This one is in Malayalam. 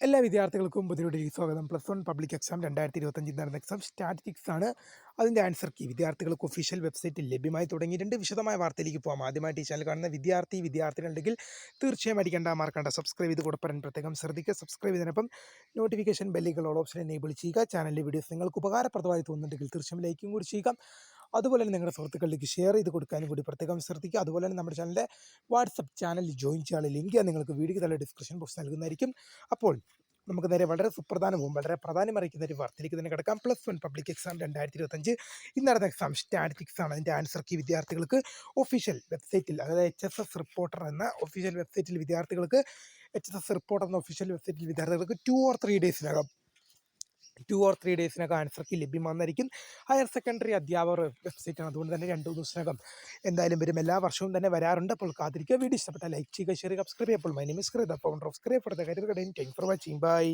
എല്ലാ വിദ്യാർത്ഥികൾക്കും പുതിയൊരു സ്വാഗതം. +1 പബ്ലിക് എക്സാം 2025 നടന്ന എക്സാം സ്റ്റാറ്റിസ്റ്റിക്സ് ആണ്. അതിൻ്റെ ആൻസർ കീ വിദ്യാർത്ഥികൾക്ക് ഒഫീഷ്യൽ വെബ്സൈറ്റിൽ ലഭ്യമായി തുടങ്ങിയിട്ടുണ്ട്. വിശദമായ വാർത്തയിലേക്ക് പോകാം. ആദ്യമായിട്ട് ഈ ചാനൽ കാണുന്ന വിദ്യാർത്ഥികളുണ്ടെങ്കിൽ തീർച്ചയായും അടിക്കേണ്ട മറക്കേണ്ട സബ്സ്ക്രൈബ് ചെയ്ത് കൂടെ പറയാൻ പ്രത്യേകം ശ്രദ്ധിക്കുക. സബ്സ്ക്രൈബ് ചെയ്തതിനൊപ്പം നോട്ടിഫിക്കേഷൻ ബെല്ലുകൾ ഓൾ ഓപ്ഷൻ എനേബിൾ ചെയ്യുക. ചാനലിലെ വീഡിയോസ് നിങ്ങൾക്ക് ഉപകാരപ്രദമായി തോന്നുന്നുണ്ടെങ്കിൽ തീർച്ചയായും ലൈക്കും കൂടി ചെയ്യുക. അതുപോലെ തന്നെ നിങ്ങളുടെ സുഹൃത്തുക്കളിലേക്ക് ഷെയർ ചെയ്ത് കൊടുക്കാനും കൂടി പ്രത്യേകം ശ്രദ്ധിക്കുക. അതുപോലെ തന്നെ നമ്മുടെ ചാനലിൻ്റെ വാട്സപ്പ് ചാനലിൽ ജോയിൻ ചെയ്യാനുള്ള ലിങ്ക് ഞാൻ നിങ്ങൾക്ക് വീഡിയോ താഴെ ഡിസ്ക്രിപ്ഷൻ ബോക്സ് നൽകുന്നതായിരിക്കും. അപ്പോൾ നമുക്ക് നേരെ വളരെ സുപ്രധാനവും വളരെ പ്രാധാന്യം അറിയിക്കുന്ന ഒരു വാർത്തയിലേക്ക് തന്നെ കിടക്കാം. +1 പബ്ലിക് എക്സാം 2025 ഇന്ന് നടന്ന എക്സാം സ്റ്റാറ്റിസ്റ്റിക്സ് ആണ്. അതിൻ്റെ ആൻസർ കീ വിദ്യാർത്ഥികൾക്ക് ഒഫീഷ്യൽ വെബ്സൈറ്റിൽ, അതായത് HSS റിപ്പോർട്ടർ എന്ന ഒഫീഷ്യൽ വെബ്സൈറ്റിൽ വിദ്യാർത്ഥികൾക്ക് 2 or 3 ഡേയ്സിനകം ആൻസർ കീ ലഭ്യമാകുന്നതായിരിക്കും. ഹയർ സെക്കൻഡറി അധ്യാപകർ വെബ്സൈറ്റാണ്, അതുകൊണ്ട് തന്നെ 2 ദിവസത്തിനകം എന്തായാലും വരും. എല്ലാ വർഷവും തന്നെ വരാറുണ്ട്. അപ്പോൾ കാത്തിരിക്കുക. വീഡിയോ ഇഷ്ടപ്പെട്ടാൽ ലൈക്ക് ചെയ്യുക, ഷെയർ ചെയ്യുക, സബ്സ്ക്രൈബ് ചെയ്യുക. അപ്പോൾ my name is Krita, founder of scribe for the career guidance. Thank for watching. By.